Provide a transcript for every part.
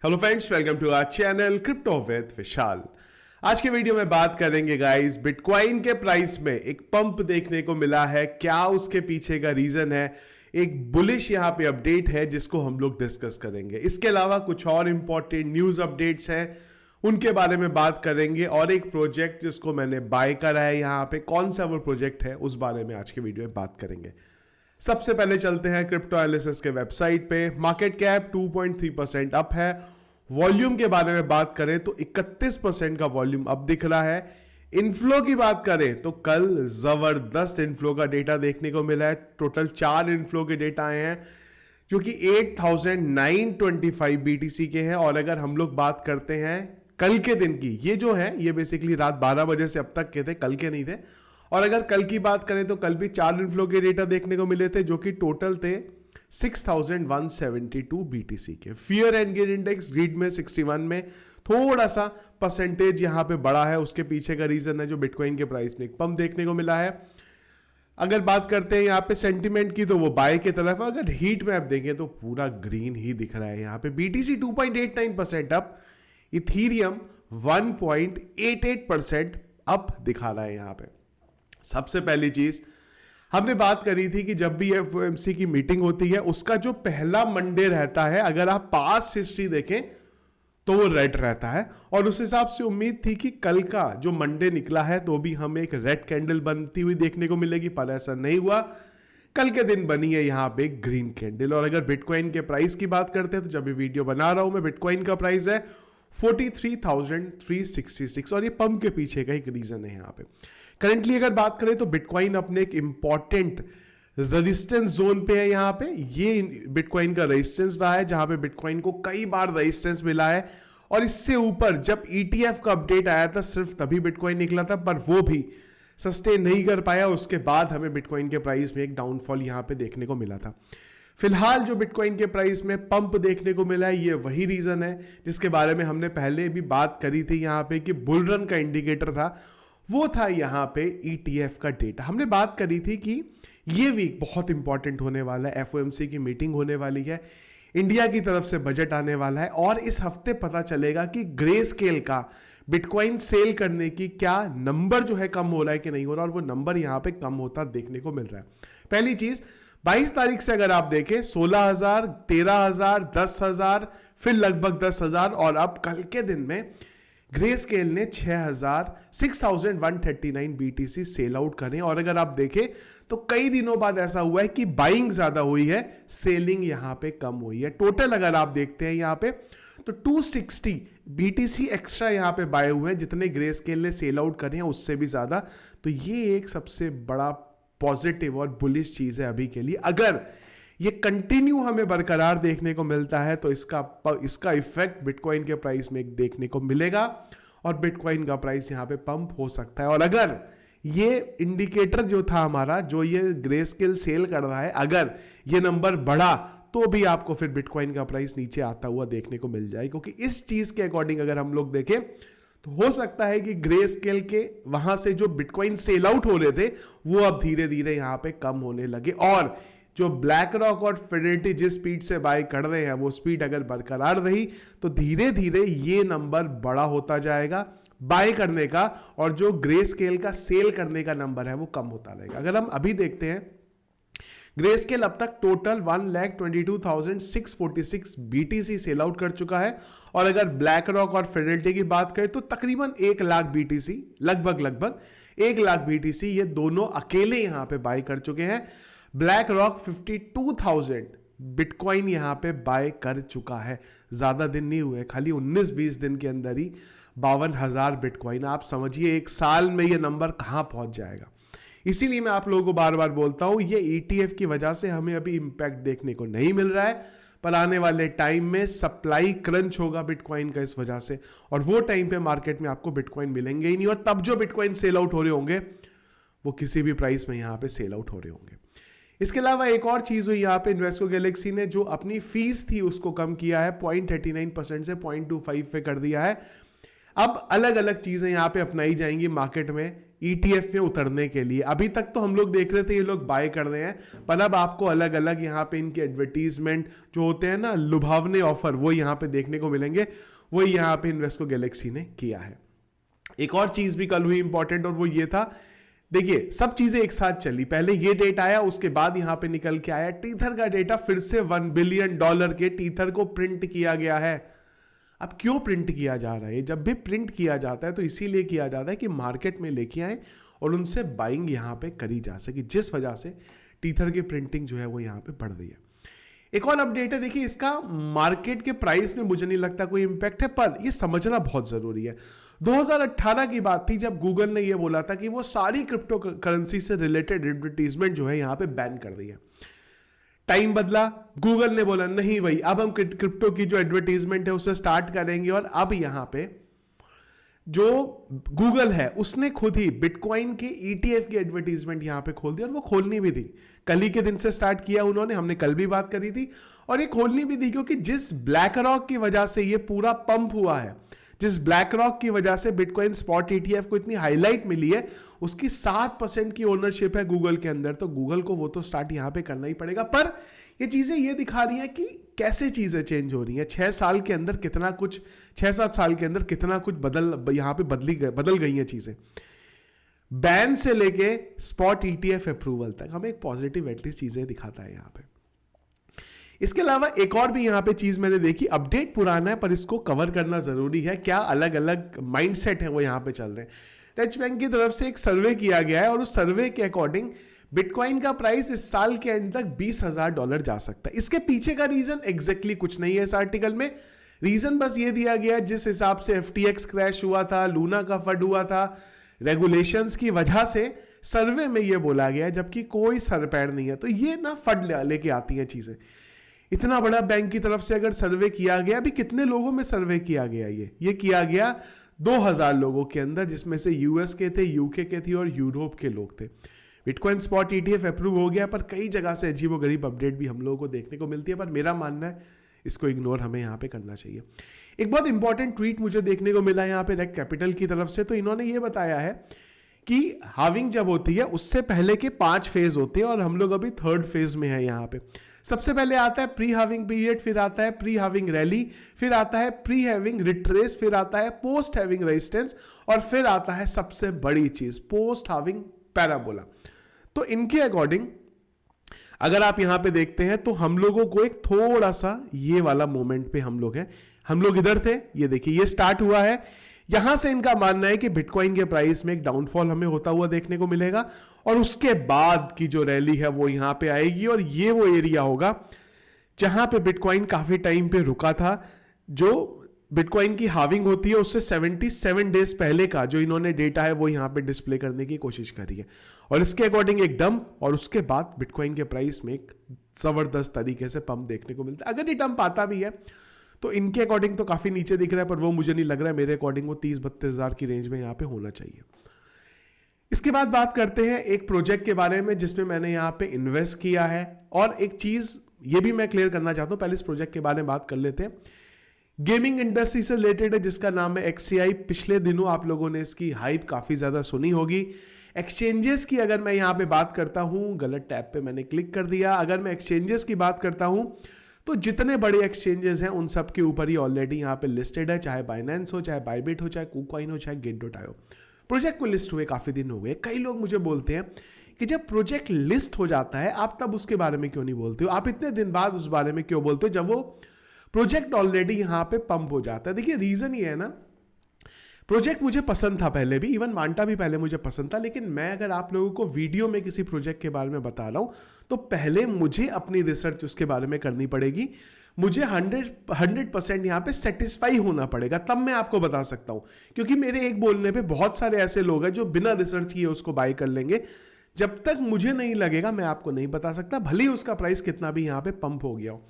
Hello friends, welcome to our channel crypto with Vishal. आज के video में बात करेंगे गाइस, बिटकॉइन के प्राइस में एक पंप देखने को मिला है। क्या उसके पीछे का रीजन है? एक बुलिश यहां पे अपडेट है जिसको हम लोग डिस्कस करेंगे। इसके अलावा कुछ और इंपॉर्टेंट न्यूज अपडेट्स हैं, उनके बारे में बात करेंगे। और एक प्रोजेक्ट जिसको मैंने बाय करा है यहां पे, कौन सा वो प्रोजेक्ट है उस बारे में आज के वीडियो में बात करेंगे। सबसे पहले चलते हैं क्रिप्टो एनालिसिस के वेबसाइट पे। मार्केट कैप 2.3% अप है। वॉल्यूम के बारे में बात करें तो 31% का वॉल्यूम अब दिख रहा है। इनफ्लो की बात करें तो कल जबरदस्त इनफ्लो का डेटा देखने को मिला है। टोटल 4 इनफ्लो के डेटा आए हैं जो कि 8,925 बीटीसी के हैं। और अगर हम लोग बात करते हैं कल के दिन की, ये जो है ये बेसिकली रात 12 बजे से अब तक के थे, कल के नहीं थे। और अगर कल की बात करें तो कल भी 4 इनफ्लो के डेटा देखने को मिले थे जो कि टोटल थे 6,172 बीटीसी के। Fear and gear index greed में 61 में थोड़ा सा परसेंटेज यहां पे बढ़ा है। उसके पीछे का रीजन है जो बिटकॉइन के प्राइस में एक पंप देखने को मिला है। अगर बात करते हैं यहाँ पे सेंटिमेंट की तो वो बाय की तरफ। अगर हीट में आप देखें तो पूरा ग्रीन ही दिख रहा है। यहाँ पे बीटीसी 2.89% अप, इथीरियम 1.88% अप दिखा रहा है। यहाँ पे सबसे पहली चीज हमने बात करी थी कि जब भी एफओएमसी की मीटिंग होती है उसका जो पहला मंडे रहता है, अगर आप पास्ट हिस्ट्री देखें तो वो रेड रहता है। और उस हिसाब से उम्मीद थी कि कल का जो मंडे निकला है तो भी हमें एक रेड कैंडल बनती हुई देखने को मिलेगी, पर ऐसा नहीं हुआ। कल के दिन बनी है यहां पे ग्रीन कैंडल। और अगर बिटकॉइन के प्राइस की बात करते हैं तो जब भी वीडियो बना रहा हूं मैं, बिटकॉइन का प्राइस है 43,366 और ये पंप के पीछे का एक रीजन है। यहां पे करंटली अगर बात करें तो बिटकॉइन अपने एक इंपॉर्टेंट रेजिस्टेंस जोन पे है। यहां पे ये बिटकॉइन का रेजिस्टेंस रहा है जहां पे बिटकॉइन को कई बार रेजिस्टेंस मिला है। और इससे ऊपर जब ईटीएफ का अपडेट आया था सिर्फ तभी बिटकॉइन निकला था, पर वो भी सस्टेन नहीं कर पाया। उसके बाद हमें बिटकॉइन के प्राइस में एक डाउनफॉल यहां पे देखने को मिला था। फिलहाल जो बिटकॉइन के प्राइस में पंप देखने को मिला है, ये वही रीजन है जिसके बारे में हमने पहले भी बात करी थी यहां पे कि बुलरन का इंडिकेटर था, वो था यहां पे ईटीएफ का डेटा। हमने बात करी थी कि ये वीक बहुत इंपॉर्टेंट होने वाला है, एफओएमसी की मीटिंग होने वाली है, इंडिया की तरफ से बजट आने वाला है और इस हफ्ते पता चलेगा कि ग्रे स्केल का बिटकॉइन सेल करने की क्या नंबर जो है कम हो रहा है कि नहीं हो रहा, और वो नंबर यहां पे कम होता देखने को मिल रहा है। पहली चीज 22 तारीख से अगर आप देखें 16,000, 13,000, 10,000, फिर लगभग 10,000 और अब कल के दिन में ग्रे स्केल ने 6,139 बीटीसी सेल आउट करें। और अगर आप देखें तो कई दिनों बाद ऐसा हुआ है कि बाइंग ज्यादा हुई है, सेलिंग यहां पे कम हुई है। टोटल अगर आप देखते हैं यहां पे तो 260 बीटीसी एक्स्ट्रा यहां पे बाय हुए हैं, जितने ग्रे स्केल ने सेल आउट करे हैं उससे भी ज्यादा। तो ये एक सबसे बड़ा पॉजिटिव और बुलिश चीज है अभी के लिए। अगर ये कंटिन्यू हमें बरकरार देखने को मिलता है तो इसका इफेक्ट बिटकॉइन के प्राइस में देखने को मिलेगा और बिटकॉइन का प्राइस यहां पे पंप हो सकता है। और अगर ये इंडिकेटर जो था हमारा, जो ये ग्रे स्केल सेल कर रहा है, अगर ये नंबर बढ़ा तो भी आपको फिर बिटकॉइन का प्राइस नीचे आता हुआ देखने को मिल जाए। क्योंकि इस चीज के अकॉर्डिंग अगर हम लोग देखें तो हो सकता है कि ग्रे स्केल के वहां से जो बिटकॉइन सेल आउट हो रहे थे वो अब धीरे धीरे यहां पे कम होने लगे। और जो ब्लैक रॉक और फिडेलिटी जिस स्पीड से बाय कर रहे हैं वो स्पीड अगर बरकरार रही तो धीरे धीरे ये नंबर बड़ा होता जाएगा बाय करने का, और जो ग्रे स्केल का सेल करने का नंबर है वो कम होता रहेगा। अगर हम अभी देखते हैं ग्रे स्केल अब तक टोटल 1,22,646 बीटीसी सेल आउट कर चुका है। और अगर ब्लैक रॉक और फिडेलिटी की बात करें तो तकरीबन 1 लाख बीटीसी, लगभग 1 लाख बीटीसी ये दोनों अकेले यहां पे बाय कर चुके हैं। ब्लैक रॉक 52,000 बिटकॉइन यहां पे बाय कर चुका है। ज्यादा दिन नहीं हुए, खाली 19-20 दिन के अंदर ही 52,000 बिटकॉइन। आप समझिए एक साल में ये नंबर कहां पहुंच जाएगा। इसीलिए मैं आप लोगों को बार बार बोलता हूं, ये ईटीएफ की वजह से हमें अभी इंपैक्ट देखने को नहीं मिल रहा है, पर आने वाले टाइम में सप्लाई क्रंच होगा बिटकॉइन का इस वजह से, और वो टाइम पे मार्केट में आपको बिटकॉइन मिलेंगे ही नहीं। और तब जो बिटकॉइन सेल आउट हो रहे होंगे वो किसी भी प्राइस में यहां पे सेल आउट हो रहे होंगे। इसके अलावा एक और चीज हुई यहां पे, इन्वेस्को गैलेक्सी ने जो अपनी फीस थी उसको कम किया है, 0.39% से 0.25 पे कर दिया है। अब अलग अलग चीजें यहां पे अपनाई जाएंगी मार्केट में ETF में उतरने के लिए। अभी तक तो हम लोग देख रहे थे ये लोग बाय कर रहे हैं, पर अब आपको अलग अलग यहां पे इनके एडवर्टीजमेंट जो होते हैं ना, लुभावने ऑफर, वो यहां पे देखने को मिलेंगे। वो यहां पे इन्वेस्को गैलेक्सी ने किया है। एक और चीज भी कल हुई इंपॉर्टेंट, और वो ये था, देखिए सब चीजें एक साथ चली। पहले ये डेटा आया, उसके बाद यहां पे निकल के आया टीथर का डेटा। फिर से $1 बिलियन के टीथर को प्रिंट किया गया है। अब क्यों प्रिंट किया जा रहा है? जब भी प्रिंट किया जाता है तो इसीलिए किया जाता है कि मार्केट में लेके आए और उनसे बाइंग यहां पे करी जा सके, जिस वजह से टीथर की प्रिंटिंग जो है वो यहां पे बढ़ रही है। एक और अपडेट है, देखिए इसका मार्केट के प्राइस में मुझे नहीं लगता कोई इंपैक्ट है, पर ये समझना बहुत जरूरी है। 2018 की बात थी जब गूगल ने ये बोला था कि वो सारी क्रिप्टो करेंसी से रिलेटेड एडवर्टीजमेंट जो है यहां पे बैन कर दी है। टाइम बदला, गूगल ने बोला नहीं भाई, अब हम क्रिप्टो की जो एडवर्टीजमेंट है उसे स्टार्ट करेंगे। और अब यहां पे जो गूगल है उसने खुद ही बिटकॉइन के ETF की एडवर्टीजमेंट यहां पे खोल दी, और वो खोलनी भी थी। कल ही के दिन से स्टार्ट किया उन्होंने, हमने कल भी बात करी थी। और ये खोलनी भी थी क्योंकि जिस ब्लैक रॉक की वजह से ये पूरा पंप हुआ है, जिस ब्लैक रॉक की वजह से बिटकॉइन स्पॉट ETF को इतनी हाईलाइट मिली है, उसकी 7% की ओनरशिप है गूगल के अंदर। तो गूगल को वो तो स्टार्ट यहां पे करना ही पड़ेगा। पर ये चीजें ये दिखा रही हैं कि कैसे चीजें चेंज हो रही हैं। 6 साल के अंदर कितना कुछ, 6-7 साल के अंदर कितना कुछ यहां पे बदल गई हैं चीजें। बैन से लेके स्पॉट ETF अप्रूवल तक हमें एक पॉजिटिव एटलीस्ट चीजें दिखाता है यहां पे। इसके अलावा एक और भी यहां पे चीज मैंने देखी, अपडेट पुराना है पर इसको कवर करना जरूरी है। क्या अलग अलग माइंडसेट है वो यहां पे चल रहे हैं। डच बैंक की तरफ से एक सर्वे किया गया है और उस सर्वे के अकॉर्डिंग बिटकॉइन का प्राइस इस साल के एंड तक $20,000 जा सकता है। इसके पीछे का रीजन एग्जैक्टली कुछ नहीं है इस आर्टिकल में। रीजन बस ये दिया गया जिस हिसाब से FTX क्रैश हुआ था, लूना का फंड हुआ था, रेगुलेशंस की वजह से सर्वे में ये बोला गया, जबकि कोई सर पैर नहीं है। तो ये ना फंड लेके आती हैं चीजें। इतना बड़ा बैंक की तरफ से अगर सर्वे किया गया, अभी कितने लोगों में सर्वे किया गया? ये किया गया 2000 लोगों के अंदर, जिसमें से US के थे, UK के थे और यूरोप के लोग थे। बिटकॉइन स्पॉट ETF अप्रूव हो गया, पर कई जगह से अजीबोगरीब अपडेट भी हम लोगों को देखने को मिलती है। पर मेरा मानना है इसको इग्नोर हमें यहाँ पे करना चाहिए। एक बहुत इंपॉर्टेंट ट्वीट मुझे देखने को मिला यहाँ पे रेक कैपिटल की तरफ से। तो इन्होंने ये बताया है कि हाविंग जब होती है उससे पहले के 5 फेज होते हैं और हम लोग अभी 3rd फेज में है यहाँ पे। सबसे पहले आता है प्री हाविंग पीरियड, फिर आता है प्री हाविंग रैली, फिर आता है प्री हैविंग रिट्रेस, फिर आता है पोस्ट हैविंग रेजिस्टेंस, और फिर आता है सबसे बड़ी चीज पोस्ट हाविंग पैराबोला। तो इनके अकॉर्डिंग अगर आप यहां पे देखते हैं तो हम लोगों को एक थोड़ा सा ये वाला मोमेंट पे हम लोग हैं, हम लोग इधर थे, ये देखिए ये स्टार्ट हुआ है। यहां से इनका मानना है कि बिटकॉइन के प्राइस में एक डाउनफॉल हमें होता हुआ देखने को मिलेगा और उसके बाद की जो रैली है वो यहां पे आएगी और ये वो एरिया होगा जहां पे बिटकॉइन काफी टाइम पे रुका था। जो बिटकॉइन की हाविंग होती है उससे 77 डेज पहले का जो इन्होंने डेटा है वो यहां पे डिस्प्ले करने की कोशिश करी है और इसके अकॉर्डिंग एक डंप और उसके बाद बिटकॉइन के प्राइस में एक जबरदस्त तरीके से पंप देखने को मिलता है। अगर ये डंप आता भी है तो इनके अकॉर्डिंग तो काफी नीचे दिख रहा है, पर वो मुझे नहीं लग रहा है, मेरे अकॉर्डिंग वो 30-32 हजार की रेंज में यहां पे होना चाहिए। इसके बाद बात करते हैं एक प्रोजेक्ट के बारे में जिसमें मैंने यहां पे इन्वेस्ट किया है और एक चीज ये भी मैं क्लियर करना चाहता हूं, पहले इस प्रोजेक्ट के बारे में बात कर लेते हैं। गेमिंग इंडस्ट्री से रिलेटेड है जिसका नाम है XCI। पिछले दिनों आप लोगों ने इसकी हाइप काफी ज्यादा सुनी होगी। एक्सचेंजेस की अगर मैं यहां पे बात करता हूं, गलत टैब पे मैंने क्लिक कर दिया, अगर मैं एक्सचेंजेस की बात करता हूं तो जितने बड़े एक्सचेंजेस हैं उन सब के ऊपर ही ऑलरेडी यहां पे लिस्टेड है, चाहे बाइनेंस हो, चाहे बाइबिट हो, चाहे KuCoin हो, चाहे Gate.io। प्रोजेक्ट को लिस्ट हुए काफी दिन हो गए। कई लोग मुझे बोलते हैं कि जब प्रोजेक्ट लिस्ट हो जाता है आप तब उसके बारे में क्यों नहीं बोलते हो, आप इतने दिन बाद उस बारे में क्यों बोलते हो जब वो प्रोजेक्ट ऑलरेडी यहां पे पंप हो जाता है। देखिए रीजन ये है ना, प्रोजेक्ट मुझे पसंद था पहले भी, इवन मांटा भी पहले मुझे पसंद था, लेकिन मैं अगर आप लोगों को वीडियो में किसी प्रोजेक्ट के बारे में बता रहा हूं तो पहले मुझे अपनी रिसर्च उसके बारे में करनी पड़ेगी, मुझे 100% यहां पे सेटिस्फाई होना पड़ेगा, तब मैं आपको बता सकता हूं। क्योंकि मेरे एक बोलने पे बहुत सारे ऐसे लोग हैं जो बिना रिसर्च किए उसको बाय कर लेंगे। जब तक मुझे नहीं लगेगा मैं आपको नहीं बता सकता, भले ही उसका प्राइस कितना भी यहां पे पंप हो गया हो।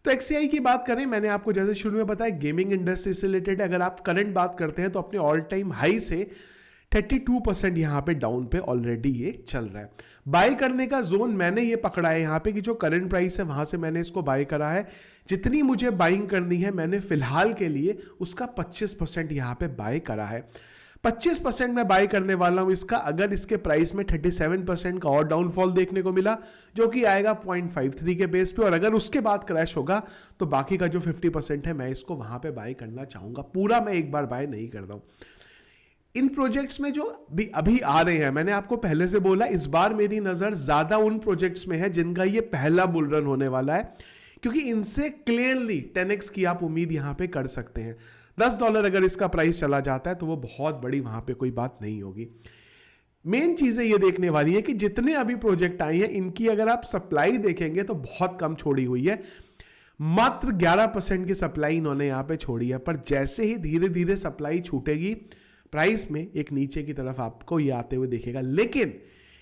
तो XCI की बात करें, मैंने आपको जैसे शुरू में बताया गेमिंग इंडस्ट्री से रिलेटेड, अगर आप करंट बात करते हैं तो अपने ऑल टाइम हाई से 32% यहाँ पे डाउन पे ऑलरेडी ये चल रहा है। बाय करने का जोन मैंने ये पकड़ा है यहाँ पे कि जो करंट प्राइस है वहां से मैंने इसको बाय करा है। जितनी मुझे बाइंग करनी है मैंने फिलहाल के लिए उसका 25% यहाँ पे बाय करा है। 25% में बाय करने वाला हूं इसका। अगर इसके प्राइस में 37% का और डाउनफॉल देखने को मिला जो कि आएगा 0.53 के बेस पे, और अगर उसके बाद क्रैश होगा तो बाकी का जो 50% है मैं इसको वहां पे बाय करना चाहूंगा। पूरा मैं एक बार बाय नहीं करता हूं। इन प्रोजेक्ट्स में जो अभी आ रहे हैं, मैंने आपको पहले से बोला इस बार मेरी नजर ज्यादा उन प्रोजेक्ट्स में है जिनका ये पहला बुल रन होने वाला है, क्योंकि इनसे क्लियरली 10x की आप उम्मीद यहां पे कर सकते हैं। $10 अगर इसका प्राइस चला जाता है तो वो बहुत बड़ी वहां पे कोई बात नहीं होगी। मेन चीजें ये देखने वाली है कि जितने अभी प्रोजेक्ट आए हैं इनकी अगर आप सप्लाई देखेंगे तो बहुत कम छोड़ी हुई है। मात्र 11% की सप्लाई इन्होंने यहां पे छोड़ी है, पर जैसे ही धीरे धीरे सप्लाई छूटेगी प्राइस में एक नीचे की तरफ आपको ये आते हुए दिखेगा। लेकिन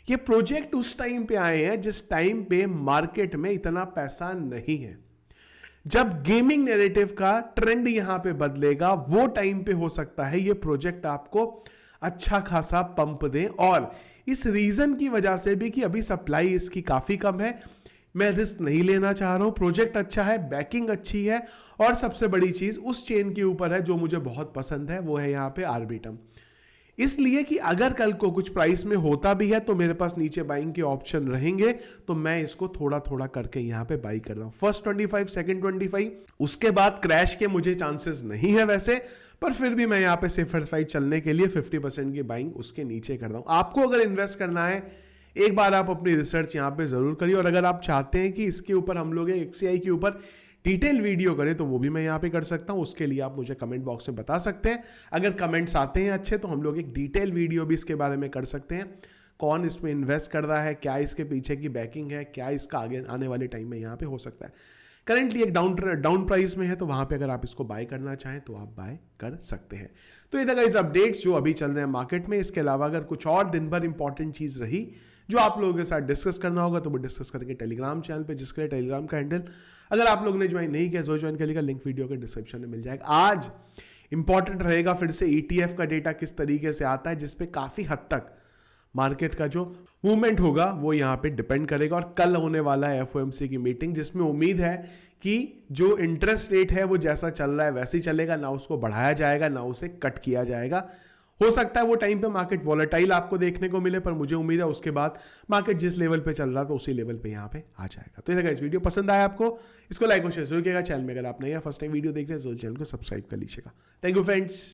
ये प्रोजेक्ट उस टाइम पे आए हैं जिस टाइम पे मार्केट में इतना पैसा नहीं है। जब गेमिंग नैरेटिव का ट्रेंड यहां पे बदलेगा वो टाइम पे हो सकता है ये प्रोजेक्ट आपको अच्छा खासा पंप दें, और इस रीजन की वजह से भी कि अभी सप्लाई इसकी काफी कम है। मैं रिस्क नहीं लेना चाह रहा हूं। प्रोजेक्ट अच्छा है, बैकिंग अच्छी है, और सबसे बड़ी चीज उस चेन के ऊपर है जो मुझे बहुत पसंद है, वो है यहां पे आर्बिटम। इसलिए कि अगर कल को कुछ प्राइस में होता भी है तो मेरे पास नीचे बाइंग के ऑप्शन रहेंगे, तो मैं इसको थोड़ा थोड़ा करके यहां पे बाई कर रहा हूं। फर्स्ट 25, सेकंड 25, उसके बाद क्रैश के मुझे चांसेस नहीं है वैसे, पर फिर भी मैं यहां पे सेफर साइड चलने के लिए 50% की बाइंग उसके नीचे कर रहा हूं। आपको अगर इन्वेस्ट करना है एक बार आप अपनी रिसर्च यहां पे जरूर करिए, और अगर आप चाहते हैं कि इसके ऊपर हम लोग XCI के ऊपर डिटेल वीडियो करें तो वो भी मैं यहाँ पे कर सकता हूँ। उसके लिए आप मुझे कमेंट बॉक्स में बता सकते हैं। अगर कमेंट्स आते हैं अच्छे तो हम लोग एक डिटेल वीडियो भी इसके बारे में कर सकते हैं। कौन इसमें इन्वेस्ट कर रहा है, क्या इसके पीछे की बैकिंग है, क्या इसका आगे आने वाले टाइम में यहाँ पे हो सकता है। करंटली एक डाउन प्राइस में है, तो वहां पे अगर आप इसको बाय करना चाहें तो आप बाय कर सकते हैं। तो ये था गाइस अपडेट्स जो अभी चल रहे हैं मार्केट में। इसके अलावा अगर कुछ और दिन भर इंपॉर्टेंट चीज रही जो आप लोगों के साथ डिस्कस करना होगा तो वो डिस्कस करेंगे टेलीग्राम चैनल पे, जिसके लिए टेलीग्राम का हैंडल अगर आप लोगों ने ज्वाइन नहीं किया तो ज्वाइन करिएगा, लिंक वीडियो के डिस्क्रिप्शन में मिल जाएगा। आज इंपॉर्टेंट रहेगा फिर से ETF का डेटा किस तरीके से आता है, जिसपे काफी हद तक मार्केट का जो मूवमेंट होगा वो यहाँ पे डिपेंड करेगा। और कल होने वाला है FOMC की मीटिंग, जिसमें उम्मीद है कि जो इंटरेस्ट रेट है वो जैसा चल रहा है वैसे ही चलेगा, ना उसको बढ़ाया जाएगा ना उसे कट किया जाएगा। हो सकता है वो टाइम पे मार्केट वॉलेटाइल आपको देखने को मिले, पर मुझे उम्मीद है उसके बाद मार्केट जिस लेवल पे चल रहा था उसी लेवल पे यहाँ पे आ जाएगा। तो इस वीडियो पसंद आया आपको, इसको लाइक और शेयर जरूर कीजिएगा। चैनल में अगर आप नए या फर्स्ट टाइम वीडियो देख रहे हैं तो चैनल को सब्सक्राइब कर लीजिएगा। Thank you friends.